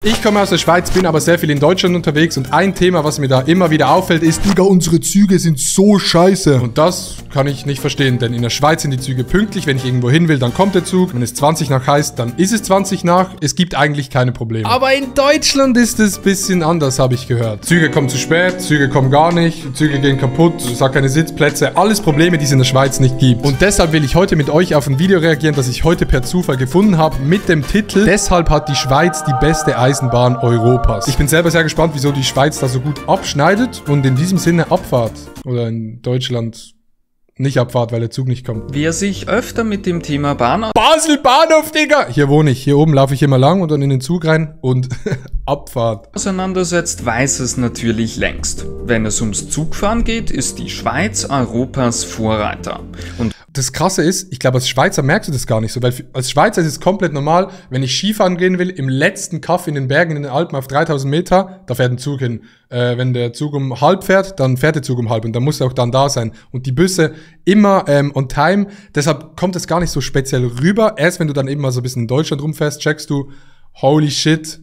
Ich komme aus der Schweiz, bin aber sehr viel in Deutschland unterwegs und ein Thema, was mir da immer wieder auffällt, ist, Digga, unsere Züge sind so scheiße. Und das kann ich nicht verstehen, denn in der Schweiz sind die Züge pünktlich. Wenn ich irgendwo hin will, dann kommt der Zug. Wenn es 20 nach heißt, dann ist es 20 nach. Es gibt eigentlich keine Probleme. Aber in Deutschland ist es ein bisschen anders, habe ich gehört. Züge kommen zu spät, Züge kommen gar nicht, Züge gehen kaputt, es hat keine Sitzplätze. Alles Probleme, die es in der Schweiz nicht gibt. Und deshalb will ich heute mit euch auf ein Video reagieren, das ich heute per Zufall gefunden habe, mit dem Titel "Deshalb hat die Schweiz die beste Eisenbahn Europas". Ich bin selber sehr gespannt, wieso die Schweiz da so gut abschneidet und in diesem Sinne Abfahrt. Oder in Deutschland nicht Abfahrt, weil der Zug nicht kommt. Wer sich öfter mit dem Thema Basel Bahnhof, Digga! Hier wohne ich. Hier oben laufe ich immer lang und dann in den Zug rein und Abfahrt. auseinandersetzt, weiß es natürlich längst. Wenn es ums Zugfahren geht, ist die Schweiz Europas Vorreiter. Und das Krasse ist, ich glaube, als Schweizer merkst du das gar nicht so, weil als Schweizer ist es komplett normal, wenn ich Skifahren gehen will, im letzten Kaff in den Bergen, in den Alpen auf 3000 Meter, da fährt ein Zug hin. Wenn der Zug um halb fährt, dann fährt der Zug um halb und dann muss er auch dann da sein. Und die Busse immer on time, deshalb kommt es gar nicht so speziell rüber. Erst wenn du dann eben mal so ein bisschen in Deutschland rumfährst, checkst du, holy shit,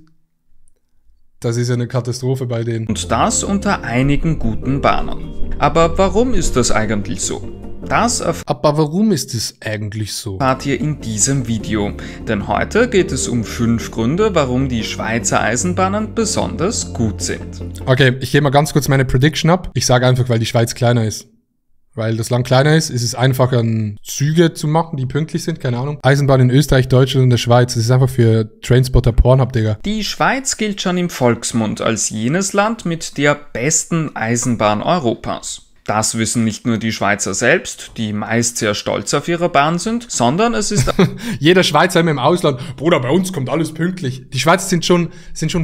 das ist ja eine Katastrophe bei denen. Und das unter einigen guten Bahnen. Aber warum ist das eigentlich so? Das Aber warum ist es eigentlich so? erfahrt ihr in diesem Video, denn heute geht es um 5 Gründe, warum die Schweizer Eisenbahnen besonders gut sind. Okay, ich gebe mal ganz kurz meine Prediction ab. Ich sage einfach, weil die Schweiz kleiner ist. Weil das Land kleiner ist es einfacher, Züge zu machen, die pünktlich sind, keine Ahnung. Eisenbahn in Österreich, Deutschland und der Schweiz, das ist einfach für Trainspotter Pornhub, Digga. Die Schweiz gilt schon im Volksmund als jenes Land mit der besten Eisenbahn Europas. Das wissen nicht nur die Schweizer selbst, die meist sehr stolz auf ihre Bahn sind, sondern es ist Jeder Schweizer immer im Ausland, Bruder, bei uns kommt alles pünktlich. Die Schweizer sind schon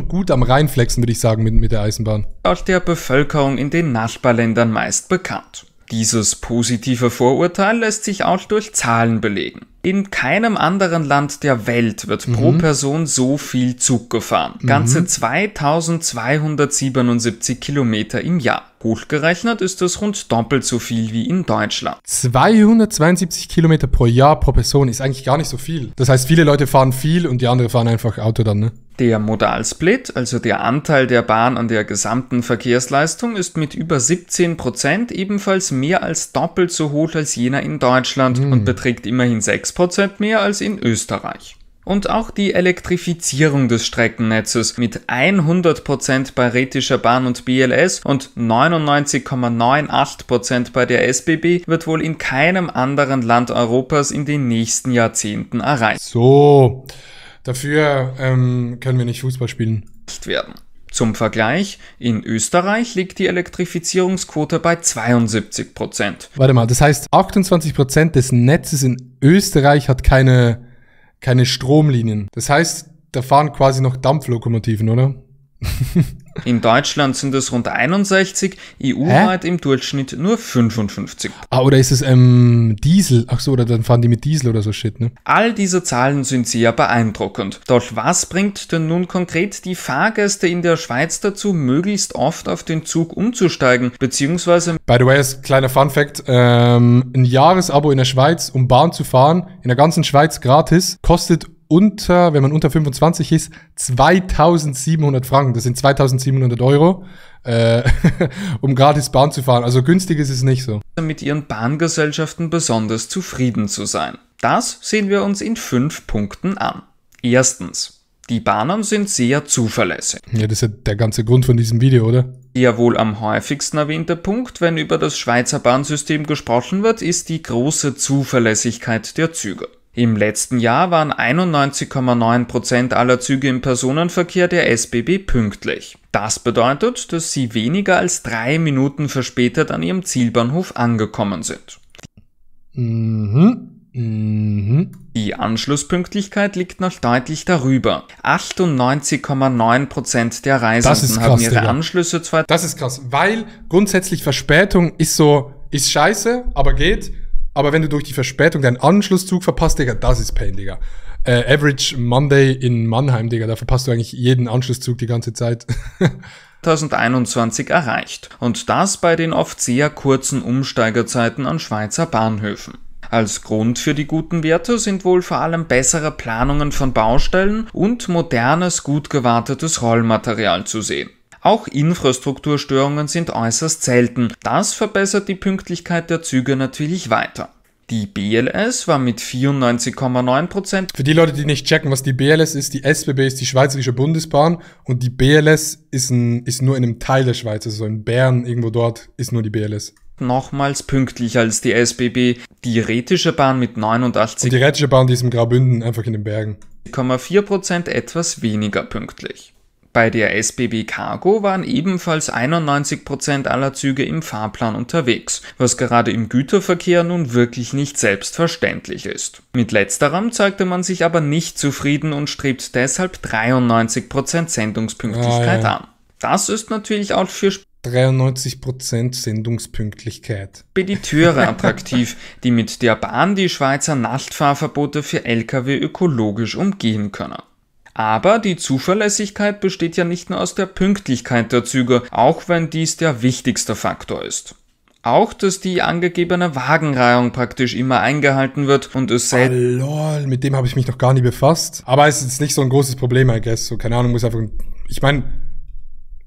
gut am Reinflexen, würde ich sagen, mit der Eisenbahn. auch der Bevölkerung in den Nachbarländern meist bekannt. Dieses positive Vorurteil lässt sich auch durch Zahlen belegen. In keinem anderen Land der Welt wird pro Person so viel Zug gefahren. Ganze 2277 Kilometer im Jahr. Hochgerechnet ist es rund doppelt so viel wie in Deutschland. 272 Kilometer pro Jahr pro Person ist eigentlich gar nicht so viel. Das heißt, viele Leute fahren viel und die anderen fahren einfach Auto dann, ne? Der Modalsplit, also der Anteil der Bahn an der gesamten Verkehrsleistung, ist mit über 17% ebenfalls mehr als doppelt so hoch als jener in Deutschland und beträgt immerhin 6% mehr als in Österreich. Und auch die Elektrifizierung des Streckennetzes mit 100% bei Rätischer Bahn und BLS und 99,98% bei der SBB wird wohl in keinem anderen Land Europas in den nächsten Jahrzehnten erreicht So, dafür können wir nicht Fußball spielen. werden. Zum Vergleich, in Österreich liegt die Elektrifizierungsquote bei 72%. Warte mal, das heißt, 28% des Netzes in Österreich hat keine Stromlinien. Das heißt, da fahren quasi noch Dampflokomotiven, oder? In Deutschland sind es rund 61, EU-weit im Durchschnitt nur 55. Ah, oder ist es Diesel? Ach so, oder dann fahren die mit Diesel oder so Shit, ne? All diese Zahlen sind sehr beeindruckend. Doch was bringt denn nun konkret die Fahrgäste in der Schweiz dazu, möglichst oft auf den Zug umzusteigen, beziehungsweise... By the way, als kleiner Funfact, ein Jahresabo in der Schweiz, um Bahn zu fahren, in der ganzen Schweiz gratis, kostet wenn man unter 25 ist, 2700 Franken. Das sind 2700 Euro, um gratis Bahn zu fahren. Also günstig ist es nicht so. Mit ihren Bahngesellschaften besonders zufrieden zu sein. Das sehen wir uns in 5 Punkten an. Erstens. Die Bahnen sind sehr zuverlässig. Ja, das ist ja der ganze Grund von diesem Video, oder? Der wohl am häufigsten erwähnte Punkt, wenn über das Schweizer Bahnsystem gesprochen wird, ist die große Zuverlässigkeit der Züge. Im letzten Jahr waren 91,9% aller Züge im Personenverkehr der SBB pünktlich. Das bedeutet, dass sie weniger als 3 Minuten verspätet an ihrem Zielbahnhof angekommen sind. Die Anschlusspünktlichkeit liegt noch deutlich darüber. 98,9% der Reisenden haben ihre Anschlüsse zwar... Das ist krass, weil grundsätzlich Verspätung ist scheiße, aber geht. Aber wenn du durch die Verspätung deinen Anschlusszug verpasst, Digga, das ist Pain, Digga. Average Monday in Mannheim, Digga, da verpasst du eigentlich jeden Anschlusszug die ganze Zeit. 2021 erreicht. Und das bei den oft sehr kurzen Umsteigerzeiten an Schweizer Bahnhöfen. Als Grund für die guten Werte sind wohl vor allem bessere Planungen von Baustellen und modernes, gut gewartetes Rollmaterial zu sehen. Auch Infrastrukturstörungen sind äußerst selten. Das verbessert die Pünktlichkeit der Züge natürlich weiter. Die BLS war mit 94,9%. Für die Leute, die nicht checken, was die BLS ist, die SBB ist die Schweizerische Bundesbahn und die BLS ist nur in einem Teil der Schweiz, also in Bern, irgendwo dort, ist nur die BLS. Nochmals pünktlicher als die SBB, die Rätische Bahn mit 89,4% Und die Rätische Bahn, die ist im Graubünden, einfach in den Bergen. etwas weniger pünktlich. Bei der SBB Cargo waren ebenfalls 91% aller Züge im Fahrplan unterwegs, was gerade im Güterverkehr nun wirklich nicht selbstverständlich ist. Mit letzterem zeigte man sich aber nicht zufrieden und strebt deshalb 93% Sendungspünktlichkeit an. Das ist natürlich auch für 93% Sendungspünktlichkeit. Spediteure attraktiv, die mit der Bahn die Schweizer Nachtfahrverbote für Lkw ökologisch umgehen können. Aber die Zuverlässigkeit besteht ja nicht nur aus der Pünktlichkeit der Züge, auch wenn dies der wichtigste Faktor ist. Auch, dass die angegebene Wagenreihung praktisch immer eingehalten wird und es selten... Lol, mit dem habe ich mich noch gar nie befasst. Aber es ist nicht so ein großes Problem, I guess. So, keine Ahnung, muss einfach... Ich meine,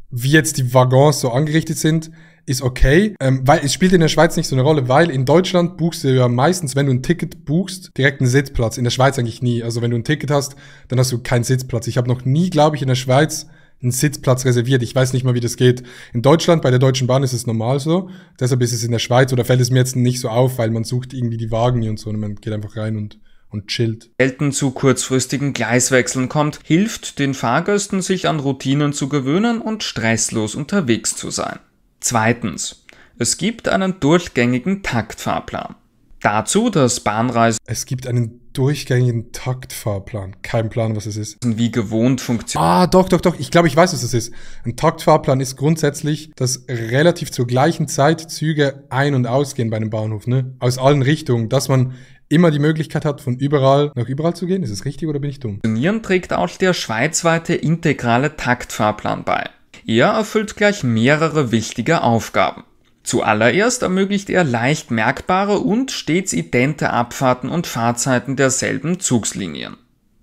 wie jetzt die Waggons so angerichtet sind, ist okay, weil es spielt in der Schweiz nicht so eine Rolle, weil in Deutschland buchst du ja meistens, wenn du ein Ticket buchst, direkt einen Sitzplatz. In der Schweiz eigentlich nie. Also wenn du ein Ticket hast, dann hast du keinen Sitzplatz. Ich habe noch nie, glaube ich, in der Schweiz einen Sitzplatz reserviert. Ich weiß nicht mal, wie das geht. In Deutschland, bei der Deutschen Bahn ist es normal so. Deshalb ist es in der Schweiz oder fällt es mir jetzt nicht so auf, weil man sucht irgendwie die Wagen und so und man geht einfach rein und chillt. Selten zu kurzfristigen Gleiswechseln kommt, hilft den Fahrgästen, sich an Routinen zu gewöhnen und stresslos unterwegs zu sein. Zweitens. Es gibt einen durchgängigen Taktfahrplan. Dazu das Bahnreisen Es gibt einen durchgängigen Taktfahrplan. Kein Plan, was es ist. wie gewohnt funktioniert. Doch. Ich glaube, ich weiß, was es ist. Ein Taktfahrplan ist grundsätzlich, dass relativ zur gleichen Zeit Züge ein- und ausgehen bei einem Bahnhof, ne? Aus allen Richtungen, dass man immer die Möglichkeit hat, von überall nach überall zu gehen. Ist es richtig oder bin ich dumm? Trägt auch der schweizweite integrale Taktfahrplan bei. Er erfüllt gleich mehrere wichtige Aufgaben. Zuallererst ermöglicht er leicht merkbare und stets idente Abfahrten und Fahrzeiten derselben Zugslinien.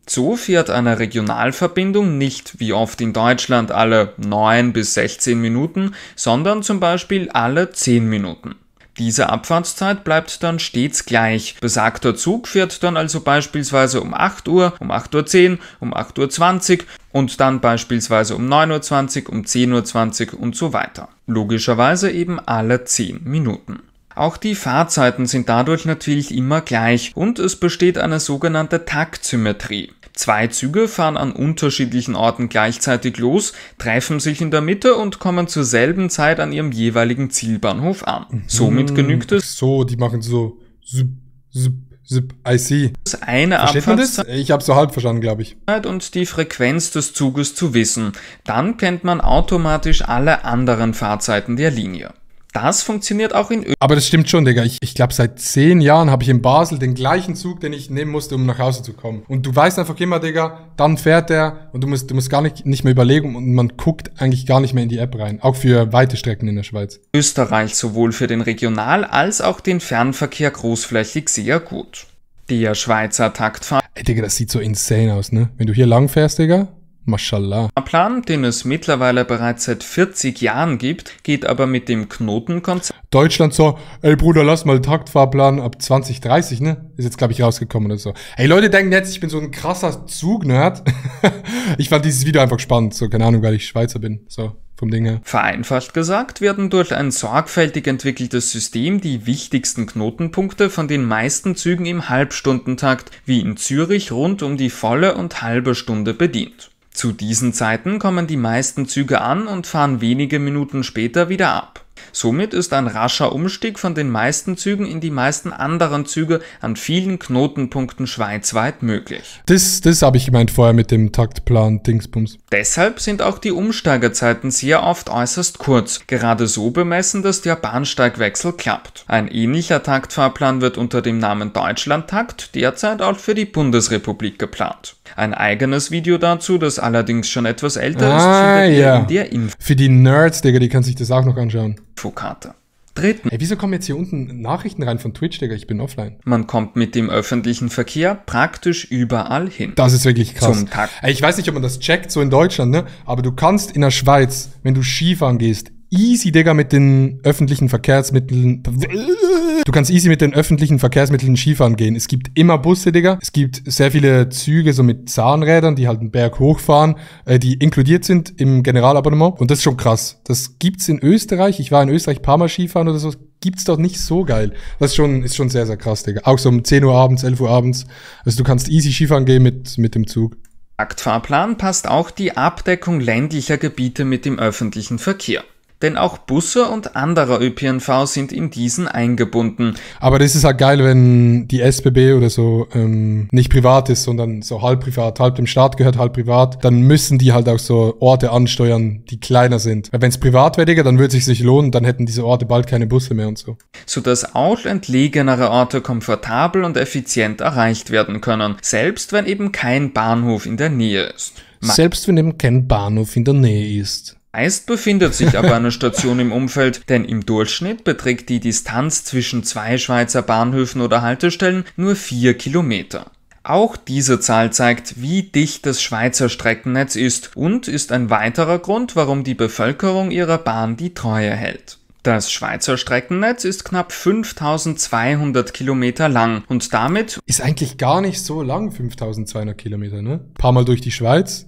So fährt eine Regionalverbindung nicht wie oft in Deutschland alle 9 bis 16 Minuten, sondern zum Beispiel alle 10 Minuten. Diese Abfahrtszeit bleibt dann stets gleich. Besagter Zug fährt dann also beispielsweise um 8 Uhr, um 8.10 Uhr, um 8.20 Uhr und dann beispielsweise um 9.20 Uhr, um 10.20 Uhr und so weiter. Logischerweise eben alle 10 Minuten. Auch die Fahrzeiten sind dadurch natürlich immer gleich und es besteht eine sogenannte Taktsymmetrie. 2 Züge fahren an unterschiedlichen Orten gleichzeitig los, treffen sich in der Mitte und kommen zur selben Zeit an ihrem jeweiligen Zielbahnhof an. Somit genügt es, So, die machen so I see. eine Versteht man das? Abfahrtszeit Ich habe so halb verstanden, glaube ich. und die Frequenz des Zuges zu wissen. Dann kennt man automatisch alle anderen Fahrzeiten der Linie. Das funktioniert auch in Aber das stimmt schon, Digga. Ich glaube, seit 10 Jahren habe ich in Basel den gleichen Zug, den ich nehmen musste, um nach Hause zu kommen. Und du weißt einfach immer, Digga, dann fährt der und du musst gar nicht mehr überlegen und man guckt eigentlich gar nicht mehr in die App rein. Auch für weite Strecken in der Schweiz. Österreich sowohl für den Regional- als auch den Fernverkehr großflächig sehr gut. Der Schweizer Taktfahrplan, Ey, Digga, das sieht so insane aus, ne? Wenn du hier lang fährst, Digga, Mashallah. den es mittlerweile bereits seit 40 Jahren gibt, geht aber mit dem Knotenkonzept Deutschland so, ey Bruder, lass mal Taktfahrplan ab 2030, ne? Ist jetzt, glaube ich, rausgekommen oder so. Ey, Leute denken jetzt, ich bin so ein krasser Zugnerd. Ich fand dieses Video einfach spannend, so, keine Ahnung, weil ich Schweizer bin, so, vom Ding her. Vereinfacht gesagt werden durch ein sorgfältig entwickeltes System die wichtigsten Knotenpunkte von den meisten Zügen im Halbstundentakt, wie in Zürich, rund um die volle und halbe Stunde bedient. Zu diesen Zeiten kommen die meisten Züge an und fahren wenige Minuten später wieder ab. Somit ist ein rascher Umstieg von den meisten Zügen in die meisten anderen Züge an vielen Knotenpunkten schweizweit möglich. Das habe ich gemeint vorher mit dem Taktplan Dingsbums. Deshalb sind auch die Umsteigezeiten sehr oft äußerst kurz, gerade so bemessen, dass der Bahnsteigwechsel klappt. Ein ähnlicher Taktfahrplan wird unter dem Namen Deutschlandtakt derzeit auch für die Bundesrepublik geplant. Ein eigenes Video dazu, das allerdings schon etwas älter ist, findet ihr in der Für die Nerds, Digga, die kann sich das auch noch anschauen. Infokarte. Drittens. Ey, wieso kommen jetzt hier unten Nachrichten rein von Twitch, Digga? Ich bin offline. Man kommt mit dem öffentlichen Verkehr praktisch überall hin. Das ist wirklich krass. Zum Takt. Ey, ich weiß nicht, ob man das checkt, so in Deutschland, ne? Aber du kannst in der Schweiz, wenn du Skifahren gehst, easy, Digga, mit den öffentlichen Verkehrsmitteln. Du kannst easy mit den öffentlichen Verkehrsmitteln Skifahren gehen. Es gibt immer Busse, Digga. Es gibt sehr viele Züge so mit Zahnrädern, die halt einen Berg hochfahren, die inkludiert sind im Generalabonnement. Und das ist schon krass. Das gibt's in Österreich. Ich war in Österreich ein paar Mal Skifahren oder so. Gibt's dort nicht so geil. Das ist schon sehr, sehr krass, Digga. Auch so um 10 Uhr abends, 11 Uhr abends. Also du kannst easy Skifahren gehen mit dem Zug. Taktfahrplan passt auch die Abdeckung ländlicher Gebiete mit dem öffentlichen Verkehr. Denn auch Busse und anderer ÖPNV sind in diesen eingebunden. Aber das ist halt geil, wenn die SBB oder so nicht privat ist, sondern so halb privat, halb dem Staat gehört, halb privat. Dann müssen die halt auch so Orte ansteuern, die kleiner sind. Weil wenn es privat wäre, Digga, dann würde es sich lohnen, dann hätten diese Orte bald keine Busse mehr und so. Sodass auch entlegenere Orte komfortabel und effizient erreicht werden können, selbst wenn eben kein Bahnhof in der Nähe ist. Selbst wenn eben kein Bahnhof in der Nähe ist. Meist befindet sich aber eine Station im Umfeld, denn im Durchschnitt beträgt die Distanz zwischen 2 Schweizer Bahnhöfen oder Haltestellen nur 4 Kilometer. Auch diese Zahl zeigt, wie dicht das Schweizer Streckennetz ist und ist ein weiterer Grund, warum die Bevölkerung ihrer Bahn die Treue hält. Das Schweizer Streckennetz ist knapp 5200 Kilometer lang und damit ist eigentlich gar nicht so lang, 5200 Kilometer, ne? Ein paar Mal durch die Schweiz.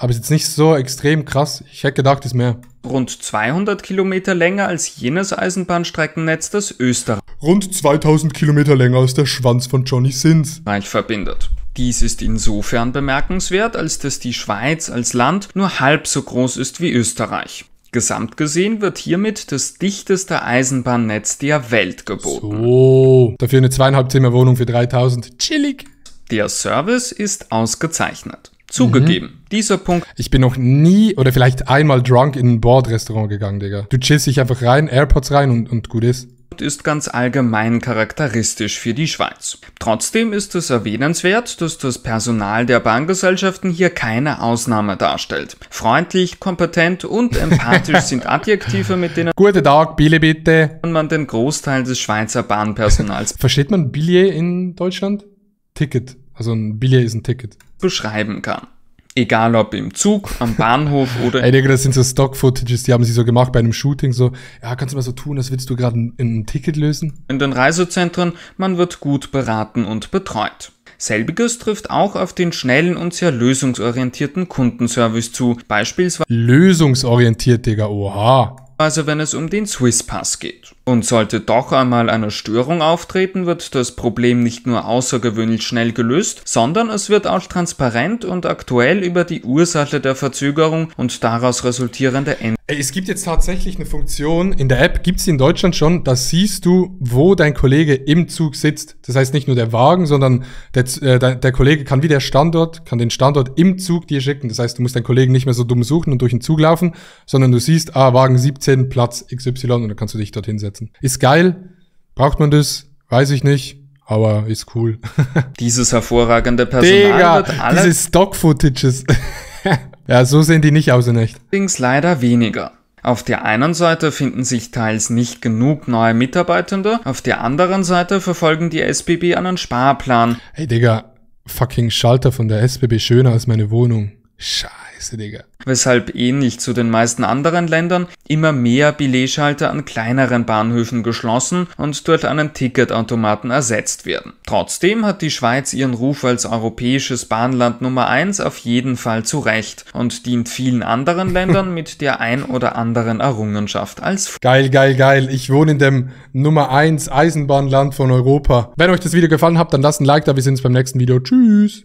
Aber ist jetzt nicht so extrem krass. Ich hätte gedacht, ist mehr. Rund 200 Kilometer länger als jenes Eisenbahnstreckennetz, das Österreich Rund 2000 Kilometer länger als der Schwanz von Johnny Sins verbindet. Dies ist insofern bemerkenswert, als dass die Schweiz als Land nur halb so groß ist wie Österreich. Gesamt gesehen wird hiermit das dichteste Eisenbahnnetz der Welt geboten. So, dafür eine 2,5 Zimmer Wohnung für 3000. Chillig. Der Service ist ausgezeichnet. Zugegeben, dieser Punkt. Ich bin noch nie oder vielleicht einmal drunk in ein Bordrestaurant gegangen, Digga. Du chillst dich einfach rein, AirPods rein und gut ist. Ist ganz allgemein charakteristisch für die Schweiz. Trotzdem ist es erwähnenswert, dass das Personal der Bahngesellschaften hier keine Ausnahme darstellt. Freundlich, kompetent und empathisch sind Adjektive, mit denen Guten Tag, Billet bitte. Man den Großteil des Schweizer Bahnpersonals Versteht man Billet in Deutschland? Ticket. Also ein Billet ist ein Ticket. Beschreiben kann. Egal ob im Zug, am Bahnhof oder... Ey, Digga, das sind so Stock-Footages, die haben sie so gemacht bei einem Shooting, so, ja, kannst du mal so tun, als würdest du gerade ein Ticket lösen? In den Reisezentren, man wird gut beraten und betreut. Selbiges trifft auch auf den schnellen und sehr lösungsorientierten Kundenservice zu, beispielsweise Lösungsorientiert, Digga, oha. wenn es um den Swisspass geht. Und sollte doch einmal eine Störung auftreten, wird das Problem nicht nur außergewöhnlich schnell gelöst, sondern es wird auch transparent und aktuell über die Ursache der Verzögerung und daraus resultierende Änderungen. Es gibt jetzt tatsächlich eine Funktion, in der App gibt's die in Deutschland schon, da siehst du, wo dein Kollege im Zug sitzt. Das heißt nicht nur der Wagen, sondern der Kollege kann den Standort im Zug dir schicken. Das heißt, du musst deinen Kollegen nicht mehr so dumm suchen und durch den Zug laufen, sondern du siehst, Wagen 17, Platz XY und dann kannst du dich dorthin setzen. Ist geil. Braucht man das? Weiß ich nicht. Aber ist cool. Dieses hervorragende Personal wird diese Stock-Footages. Ja, so sehen die nicht aus in echt. Allerdings leider weniger. Auf der einen Seite finden sich teils nicht genug neue Mitarbeitende, auf der anderen Seite verfolgen die SBB einen Sparplan. Hey Digga, fucking Schalter von der SBB schöner als meine Wohnung. Scheiße, Digga. Weshalb ähnlich zu den meisten anderen Ländern immer mehr Billetschalter an kleineren Bahnhöfen geschlossen und durch einen Ticketautomaten ersetzt werden. Trotzdem hat die Schweiz ihren Ruf als europäisches Bahnland Nummer 1 auf jeden Fall zurecht und dient vielen anderen Ländern mit der ein oder anderen Errungenschaft als Geil. Ich wohne in dem Nummer 1 Eisenbahnland von Europa. Wenn euch das Video gefallen hat, dann lasst ein Like da. Wir sehen uns beim nächsten Video. Tschüss.